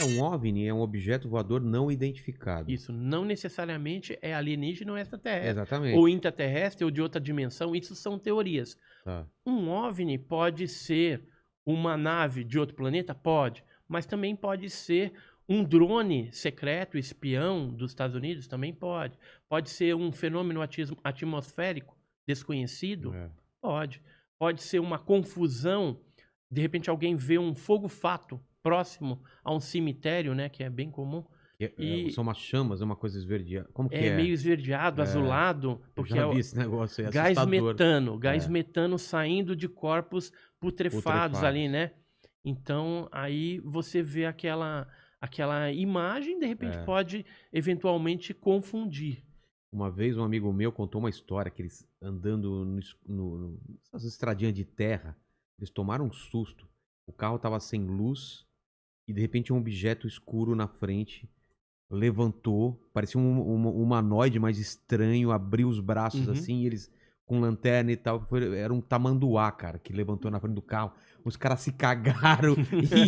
um OVNI é um objeto voador não identificado. Isso não necessariamente é alienígena ou extraterrestre. Exatamente. Ou intraterrestre ou de outra dimensão. Isso são teorias. Tá. Um OVNI pode ser uma nave de outro planeta? Pode. Mas também pode ser um drone secreto, espião dos Estados Unidos? Também pode. Pode ser um fenômeno atmosférico desconhecido? É. Pode. Pode ser uma confusão. De repente alguém vê um fogo-fato próximo a um cemitério, né? Que é bem comum. São umas chamas, é uma coisa esverdeada. Como que é? É meio esverdeado, azulado, Eu porque já vi esse negócio aí, gás assustador. metano, gás metano saindo de corpos putrefados ali, né? Então, aí você vê aquela imagem, de repente pode eventualmente confundir. Uma vez um amigo meu contou uma história que eles andando nessas estradinhas de terra, eles tomaram um susto. O carro tava sem luz e de repente um objeto escuro na frente levantou, parecia um humanoide mais estranho, abriu os braços assim, e eles com lanterna e tal, era um tamanduá, cara, que levantou na frente do carro. Os caras se cagaram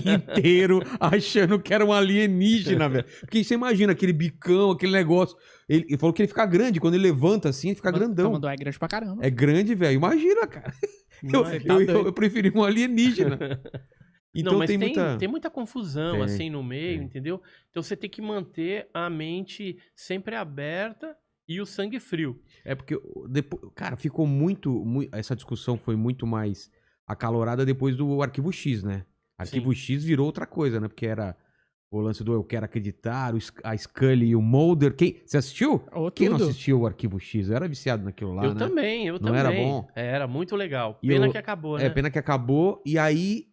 inteiro achando que era um alienígena, velho. Porque você imagina aquele bicão, aquele negócio. Ele falou que ele fica grande, quando ele levanta assim, ele fica grandão. Tamanduá é grande pra caramba. É grande, velho. Imagina, cara. Eu preferi um alienígena. Então não, mas tem muita confusão assim no meio, entendeu? Então você tem que manter a mente sempre aberta e o sangue frio. É porque, depois, cara, ficou muito. Essa discussão foi muito mais acalorada depois do Arquivo X, né? Arquivo X virou outra coisa, né? Porque era o lance do Eu Quero Acreditar, a Scully e o Mulder. Você assistiu? Quem não assistiu o Arquivo X? Eu era viciado naquilo lá, eu né? também. Não era bom? Era muito legal. Pena que acabou, né? Pena que acabou. E aí,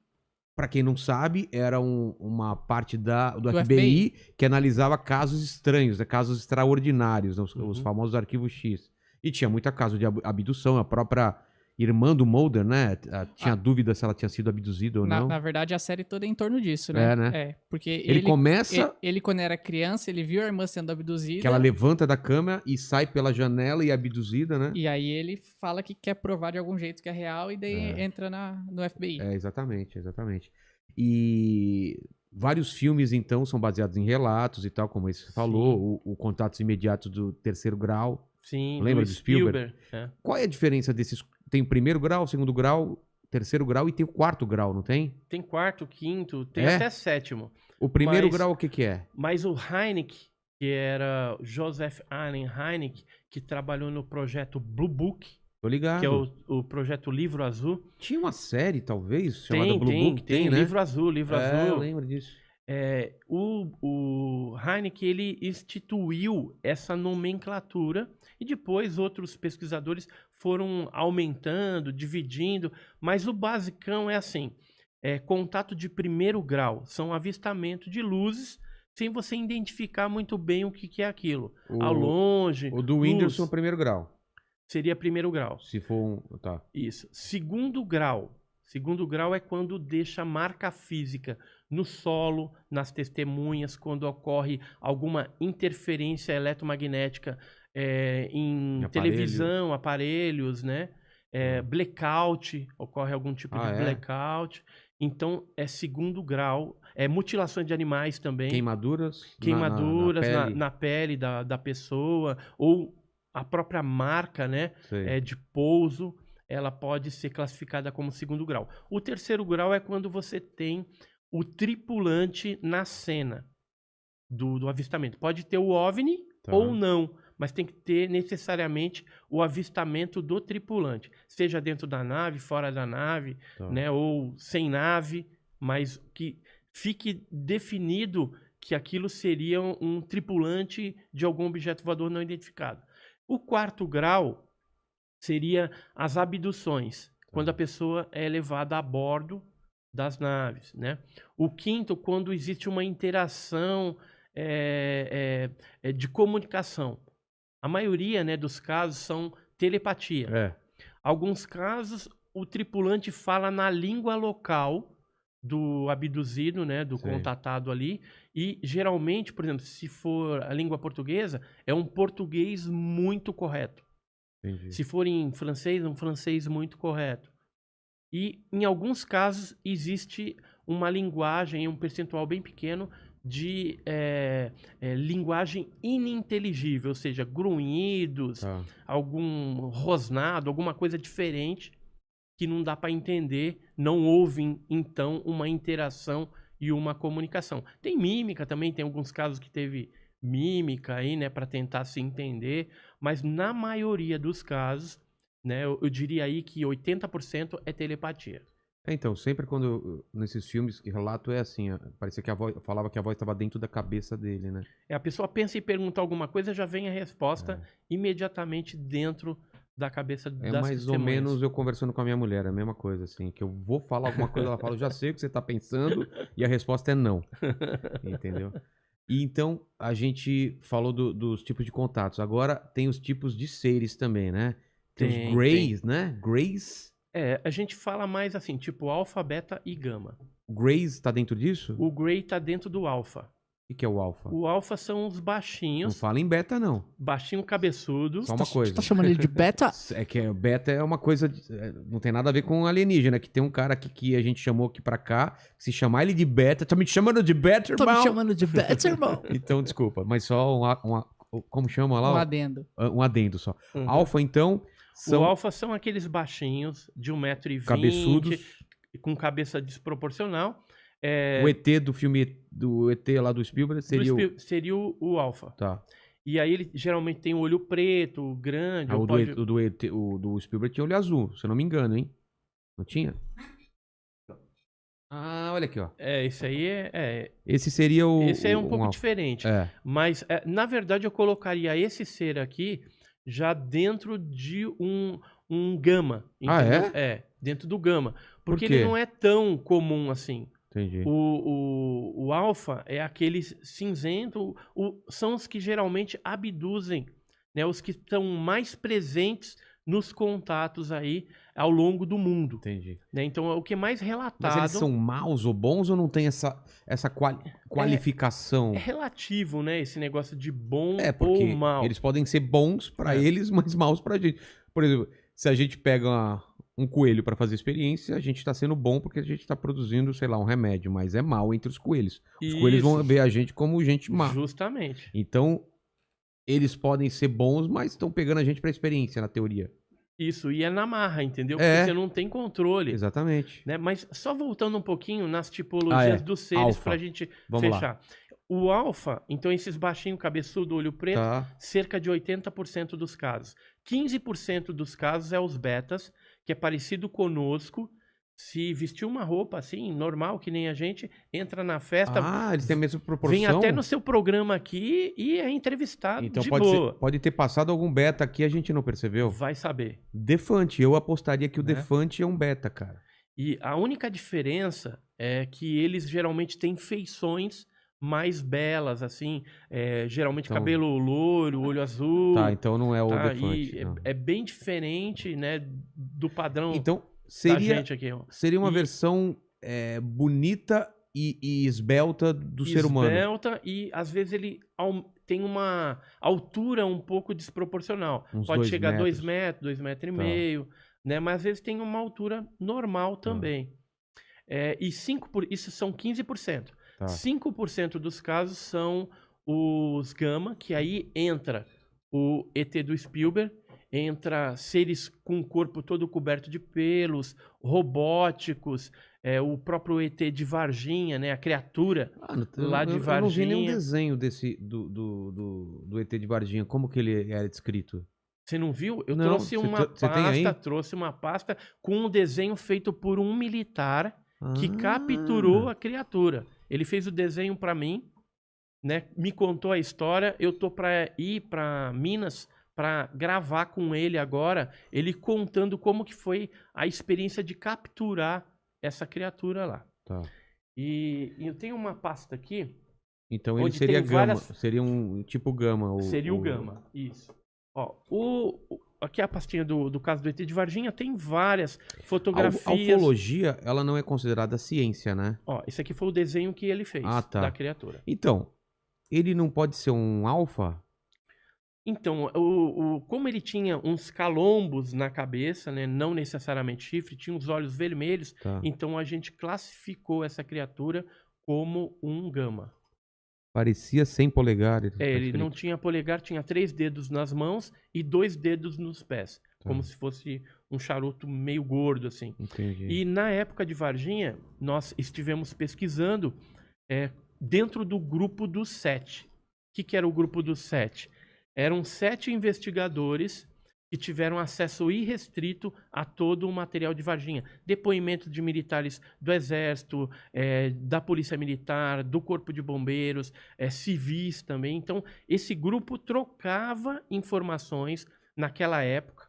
pra quem não sabe, era uma parte do FBI que analisava casos estranhos, né? Casos extraordinários, né? Os famosos Arquivos X. E tinha muita caso de abdução, a própria irmã do Mulder, né? Tinha dúvida se ela tinha sido abduzida ou não. Na verdade, a série toda é em torno disso, né? Né? Porque ele começa... Ele, quando era criança, ele viu a irmã sendo abduzida. Que ela levanta da cama e sai pela janela e é abduzida, né? E aí ele fala que quer provar de algum jeito que é real e daí entra no FBI. Exatamente. E vários filmes, então, são baseados em relatos e tal, como esse falou. O Contatos Imediatos do Terceiro Grau. Sim, lembra do Spielberg? Qual é a diferença desses? Tem o primeiro grau, segundo grau, terceiro grau e tem o quarto grau, não tem? Tem quarto, quinto, tem até sétimo. O primeiro grau o que é? Mas o Hynek, que era Joseph Allen Hynek, que trabalhou no projeto Blue Book, Tô ligado. que é o projeto Livro Azul. Tinha uma série, talvez, chamada Blue Book? Tem, né? Livro Azul. Eu lembro disso. O Hynek, ele instituiu essa nomenclatura e depois outros pesquisadores foram aumentando, dividindo, mas o basicão é assim, contato de primeiro grau, são avistamento de luzes sem você identificar muito bem o que é aquilo. Ao longe... O do Whindersson é primeiro grau. Seria primeiro grau. Se for Tá. Isso. Segundo grau. Segundo grau é quando deixa marca física no solo, nas testemunhas, quando ocorre alguma interferência eletromagnética em televisão, aparelhos, né? Blackout, ocorre algum tipo de blackout. Então, é segundo grau. Mutilações de animais também. Queimaduras na pele da pessoa, ou a própria marca, né? De pouso, ela pode ser classificada como segundo grau. O terceiro grau é quando você tem o tripulante na cena do avistamento. Pode ter o OVNI ou não, mas tem que ter necessariamente o avistamento do tripulante. Seja dentro da nave, fora da nave, né, ou sem nave, mas que fique definido que aquilo seria um tripulante de algum objeto voador não identificado. O quarto grau seria as abduções, quando a pessoa é levada a bordo das naves, né? O quinto, quando existe uma interação de comunicação. A maioria, né, dos casos são telepatia. Alguns casos, o tripulante fala na língua local do abduzido, né, do contatado ali, e geralmente, por exemplo, se for a língua portuguesa, é um português muito correto. Entendi. Se for em francês, é um francês muito correto. E, em alguns casos, existe uma linguagem, um percentual bem pequeno de linguagem ininteligível, ou seja, grunhidos, algum rosnado, alguma coisa diferente que não dá para entender, não houve, então, uma interação e uma comunicação. Tem mímica também, tem alguns casos que teve mímica aí, né, para tentar se entender, mas na maioria dos casos, né, eu diria aí que 80% é telepatia. Então, sempre nesses filmes que relato é assim, parecia que a voz, falava que a voz estava dentro da cabeça dele, né? A pessoa pensa em perguntar alguma coisa, já vem a resposta imediatamente dentro da cabeça das testemunhas. É mais ou menos eu conversando com a minha mulher, a mesma coisa, assim, que eu vou falar alguma coisa, ela fala, eu já sei o que você está pensando, e a resposta é não. Entendeu? E então, a gente falou dos tipos de contatos. Agora, tem os tipos de seres também, né? Tem os Greys, né? Greys. A gente fala mais assim, tipo alfa, beta e gama. O Greys tá dentro disso? O Grey tá dentro do alfa. O que é o alfa? O alfa são os baixinhos. Não fala em beta, não. Baixinho cabeçudo. Só uma coisa. Você tá chamando ele de beta? É que beta é uma coisa... não tem nada a ver com alienígena. Que tem um cara aqui que a gente chamou aqui pra cá. Se chamar ele de beta... Tá me chamando de beta, irmão? Tô me chamando de beta, irmão. Então, desculpa. Mas só como chama lá? Um adendo. Um adendo só. Alfa, então... O alfa são aqueles baixinhos de 1,20 m. Cabeçudos. Com cabeça desproporcional. O ET do filme do ET lá do Spielberg seria o alfa. Tá. E aí ele geralmente tem o olho preto, grande. O do Spielberg tinha olho azul, se eu não me engano, hein? Não tinha? Ah, olha aqui, ó. Esse aí Esse seria o... Esse é um pouco diferente. Mas, na verdade, eu colocaria esse ser aqui já dentro de um gama. Entendeu? Dentro do gama. Porque ele não é tão comum assim. Entendi. O alfa é aquele cinzento, são os que geralmente abduzem, né? Os que estão mais presentes nos contatos aí ao longo do mundo. Entendi. Né? Então, é o que é mais relatado... Mas eles são maus ou bons ou não tem essa qualificação? É relativo, né? Esse negócio de bom porque ou mal. Eles podem ser bons pra eles, mas maus pra gente. Por exemplo, se a gente pega um coelho pra fazer experiência, a gente tá sendo bom porque a gente tá produzindo, sei lá, um remédio, mas é mal entre os coelhos. Os coelhos vão ver a gente como gente má. Justamente. Então, eles podem ser bons, mas estão pegando a gente pra experiência, na teoria. Isso, e é na marra, entendeu? Porque você não tem controle. Exatamente. Né? Mas só voltando um pouquinho nas tipologias dos seres alfa. Pra gente Vamos fechar. Lá. O alfa, então esses baixinho, cabeçudo, olho preto, cerca de 80% dos casos. 15% dos casos é os betas, que é parecido conosco. Se vestir uma roupa assim, normal, que nem a gente, entra na festa... eles têm a mesma proporção? Vem até no seu programa aqui e é entrevistado então de boa. Pode ter passado algum beta aqui e a gente não percebeu? Vai saber. Defante, eu apostaria que o Defante é um beta, cara. E a única diferença é que eles geralmente têm feições mais belas, assim, geralmente então, cabelo loiro, olho azul. Tá, então não é o Defante. É bem diferente, né, do padrão. Então... Seria uma versão bonita e esbelta do ser humano. Esbelta e, às vezes, ele tem uma altura um pouco desproporcional. Pode chegar a 2 metros, 2,5 metros, né? Mas, às vezes, tem uma altura normal também. Isso são 15%. 5% dos casos são os gama, que aí entra o ET do Spielberg, entra seres com o corpo todo coberto de pelos, robóticos, o próprio ET de Varginha, né, a criatura lá de Varginha. Eu não vi nenhum desenho do ET de Varginha, como que ele era descrito? Você não viu? Eu trouxe uma pasta com um desenho feito por um militar que capturou a criatura. Ele fez o desenho para mim, né, me contou a história, eu tô para ir para Minas para gravar com ele agora, ele contando como que foi a experiência de capturar essa criatura lá. Tá. E eu tenho uma pasta aqui. Então ele seria gama, seria um tipo gama. Seria o gama, isso. Ó, aqui a pastinha do caso do ET de Varginha tem várias fotografias. A ufologia, ela não é considerada ciência, né? Ó, esse aqui foi o desenho que ele fez da criatura. Então, ele não pode ser um alfa? Então, como ele tinha uns calombos na cabeça, né, não necessariamente chifre, tinha os olhos vermelhos, então a gente classificou essa criatura como um gama. Parecia 100 polegares. Ele não tinha polegar, tinha 3 dedos nas mãos e 2 dedos nos pés. Como se fosse um charuto meio gordo, assim. Entendi. E na época de Varginha, nós estivemos pesquisando dentro do grupo dos 7. O que era o grupo dos 7? Eram 7 investigadores que tiveram acesso irrestrito a todo o material de Varginha. Depoimentos de militares do Exército, da Polícia Militar, do Corpo de Bombeiros, civis também. Então, esse grupo trocava informações naquela época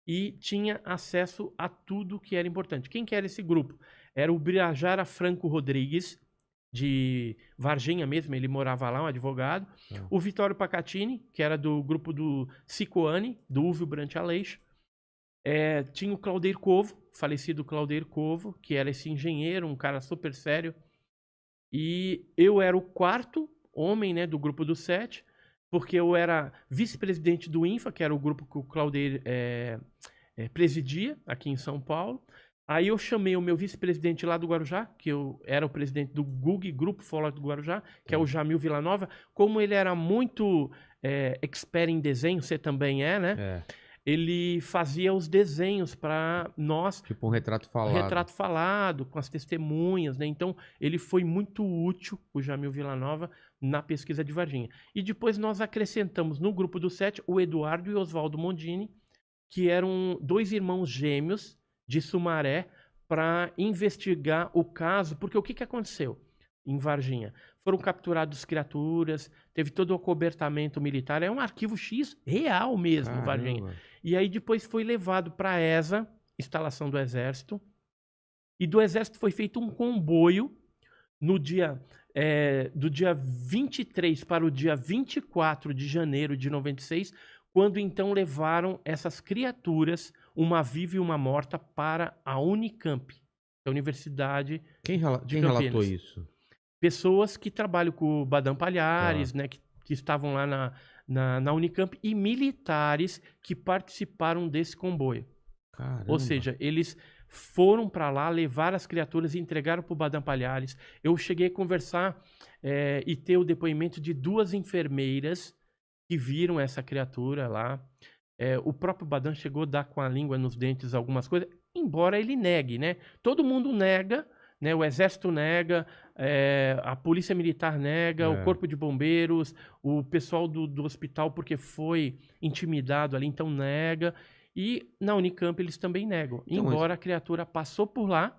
e tinha acesso a tudo que era importante. Quem que era esse grupo? Era o Birajara Franco Rodrigues, de Varginha mesmo, ele morava lá, um advogado. O Vitório Pacatini, que era do grupo do Cicoani, do Úvio Brant Aleixo. Tinha o Claudeir Covo, falecido Claudeir Covo, que era esse engenheiro, um cara super sério. E eu era o 4º homem, né, do grupo dos 7, porque eu era vice-presidente do INFA, que era o grupo que o Claudeir presidia aqui em São Paulo. Aí eu chamei o meu vice-presidente lá do Guarujá, que eu era o presidente do GUG, Grupo Folclórico do Guarujá, que é o Jamil Villanova. Como ele era muito expert em desenho, você também né? Ele fazia os desenhos para nós. Tipo um retrato falado. Retrato falado, com as testemunhas, né? Então, ele foi muito útil, o Jamil Villanova, na pesquisa de Varginha. E depois nós acrescentamos no grupo do 7 o Eduardo e Oswaldo Mondini, que eram 2 irmãos gêmeos de Sumaré, para investigar o caso, porque o que aconteceu em Varginha? Foram capturados criaturas, teve todo o acobertamento militar, é um arquivo X real mesmo. Caramba. Varginha. E aí depois foi levado para a ESA, instalação do Exército, e do Exército foi feito um comboio no dia, do dia 23 para o dia 24 de janeiro de 96, quando então levaram essas criaturas, uma viva e uma morta, para a Unicamp, a Universidade de Campinas. Quem relatou isso? Pessoas que trabalham com o Badam Palhares, né, que estavam lá na Unicamp, e militares que participaram desse comboio. Caramba. Ou seja, eles foram para lá, levaram as criaturas e entregaram para o Badam Palhares. Eu cheguei a conversar e ter o depoimento de 2 enfermeiras que viram essa criatura lá. O próprio Badam chegou a dar com a língua nos dentes algumas coisas, embora ele negue, né? Todo mundo nega, né? O Exército nega, a Polícia Militar nega, o Corpo de Bombeiros, o pessoal do hospital, porque foi intimidado ali, então nega. E na Unicamp eles também negam, então, embora a criatura passou por lá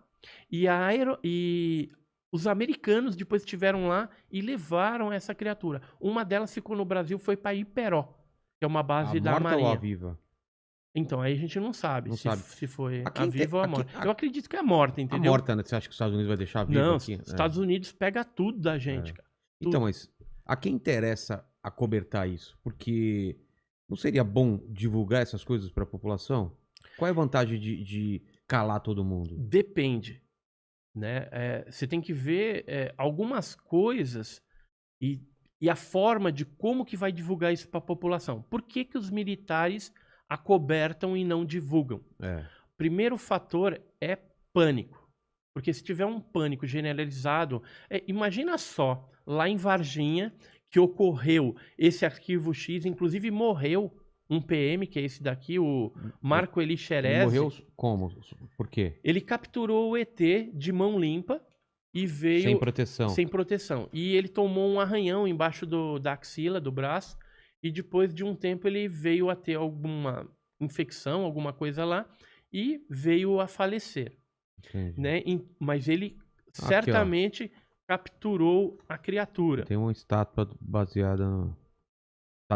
e os americanos depois estiveram lá e levaram essa criatura. Uma delas ficou no Brasil, foi para Iperó, que é uma base da Marinha. A morta ou a viva? Então, aí a gente não sabe, se foi a viva ou a morta. Eu acredito que é a morta, entendeu? A morta, né? Você acha que os Estados Unidos vai deixar viva não, aqui? Os Estados Unidos pega tudo da gente, cara. Tudo. Então, mas a quem interessa acobertar isso? Porque não seria bom divulgar essas coisas para a população? Qual é a vantagem de calar todo mundo? Depende. Né? Você tem que ver algumas coisas e a forma de como que vai divulgar isso para a população. Por que os militares acobertam e não divulgam? Primeiro fator é pânico. Porque se tiver um pânico generalizado, imagina só, lá em Varginha, que ocorreu esse arquivo X, inclusive morreu um PM, que é esse daqui, o Marco Eli Xerez. Morreu como? Por quê? Ele capturou o ET de mão limpa e veio... Sem proteção. Sem proteção. E ele tomou um arranhão embaixo da axila, do braço, e depois de um tempo ele veio a ter alguma infecção, alguma coisa lá, e veio a falecer. Né? Mas ele certamente capturou a criatura. Tem uma estátua baseada no...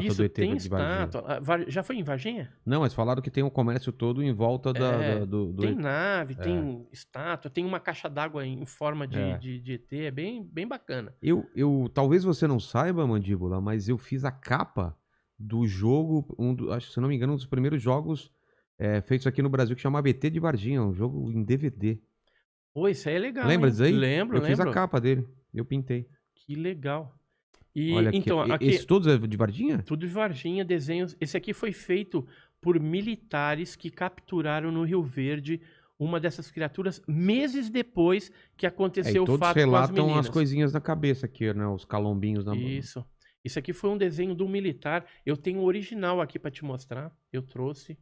Isso, do tem estátua. Já foi em Varginha? Não, mas falaram que tem um comércio todo em volta do tem nave, tem estátua, tem uma caixa d'água em forma de ET, é bem bacana. Talvez você não saiba, Mandíbula, mas eu fiz a capa do jogo, acho que se não me engano, um dos primeiros jogos feitos aqui no Brasil, que chamava ET de Varginha, um jogo em DVD. Pô, isso aí é legal. Lembra disso aí? Lembro. Eu fiz a capa dele, eu pintei. Que legal. E, olha então, aqui, esse todos é de Varginha? Tudo de Varginha, desenhos. Esse aqui foi feito por militares que capturaram no Rio Verde uma dessas criaturas meses depois que aconteceu o fato com as meninas. Todos relatam as coisinhas na cabeça aqui, né? Os calombinhos na mão. Isso aqui foi um desenho do militar. Eu tenho o original aqui para te mostrar. Eu trouxe.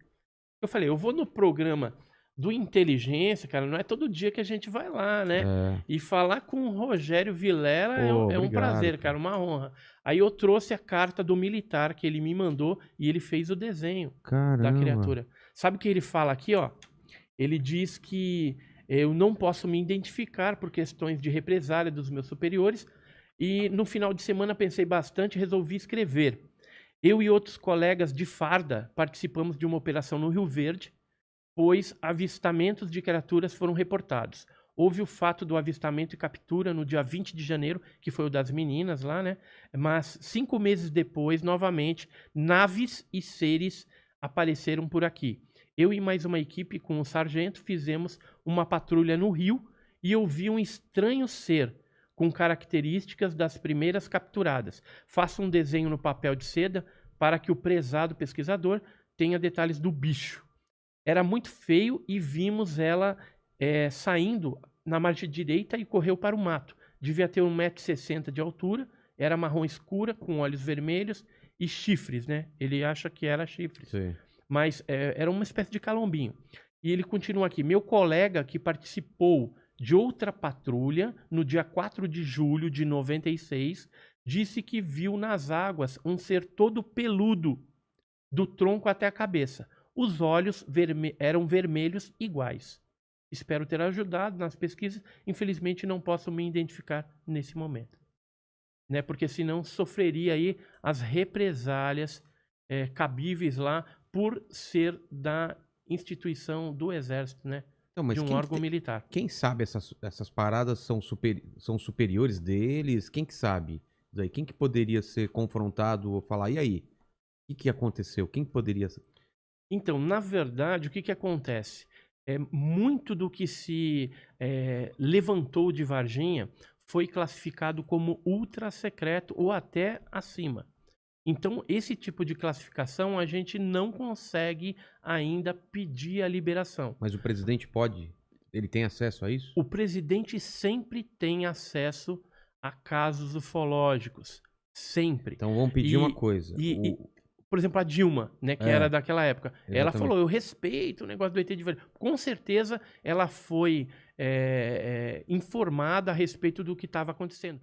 Eu falei, eu vou no programa do Inteligência, cara, não é todo dia que a gente vai lá, né? E falar com o Rogério Vilela é um prazer, cara, uma honra. Aí eu trouxe a carta do militar que ele me mandou e ele fez o desenho da criatura. Sabe o que ele fala aqui, ó? Ele diz que eu não posso me identificar por questões de represália dos meus superiores e no final de semana pensei bastante e resolvi escrever. Eu e outros colegas de farda participamos de uma operação no Rio Verde, pois avistamentos de criaturas foram reportados. Houve o fato do avistamento e captura no dia 20 de janeiro, que foi o das meninas lá, né? Mas 5 meses depois, novamente, naves e seres apareceram por aqui. Eu e mais uma equipe com o sargento fizemos uma patrulha no rio e eu vi um estranho ser com características das primeiras capturadas. Faça um desenho no papel de seda para que o prezado pesquisador tenha detalhes do bicho. Era muito feio e vimos ela saindo na margem direita e correu para o mato. Devia ter 1,60 m de altura, era marrom escura, com olhos vermelhos e chifres, né? Ele acha que era chifres. Sim. Mas era uma espécie de calombinho. E ele continua aqui. Meu colega que participou de outra patrulha no dia 4 de julho de 96 disse que viu nas águas um ser todo peludo do tronco até a cabeça. Os olhos eram vermelhos iguais. Espero ter ajudado nas pesquisas. Infelizmente não posso me identificar nesse momento, né? Porque senão sofreria aí as represálias cabíveis lá por ser da instituição do Exército, né? Não, mas de um órgão militar. Quem sabe essas paradas são superiores deles? Quem que sabe? Daí, quem que poderia ser confrontado ou falar, e aí? O que aconteceu? Quem poderia ser? Então, na verdade, o que acontece? Muito do que se levantou de Varginha foi classificado como ultra secreto ou até acima. Então, esse tipo de classificação a gente não consegue ainda pedir a liberação. Mas o presidente pode? Ele tem acesso a isso? O presidente sempre tem acesso a casos ufológicos. Sempre. Então, vamos pedir uma coisa. Por exemplo, a Dilma, né, que era daquela época. Exatamente. Ela falou, eu respeito o negócio do ET de Varginha. Com certeza, ela foi informada a respeito do que estava acontecendo.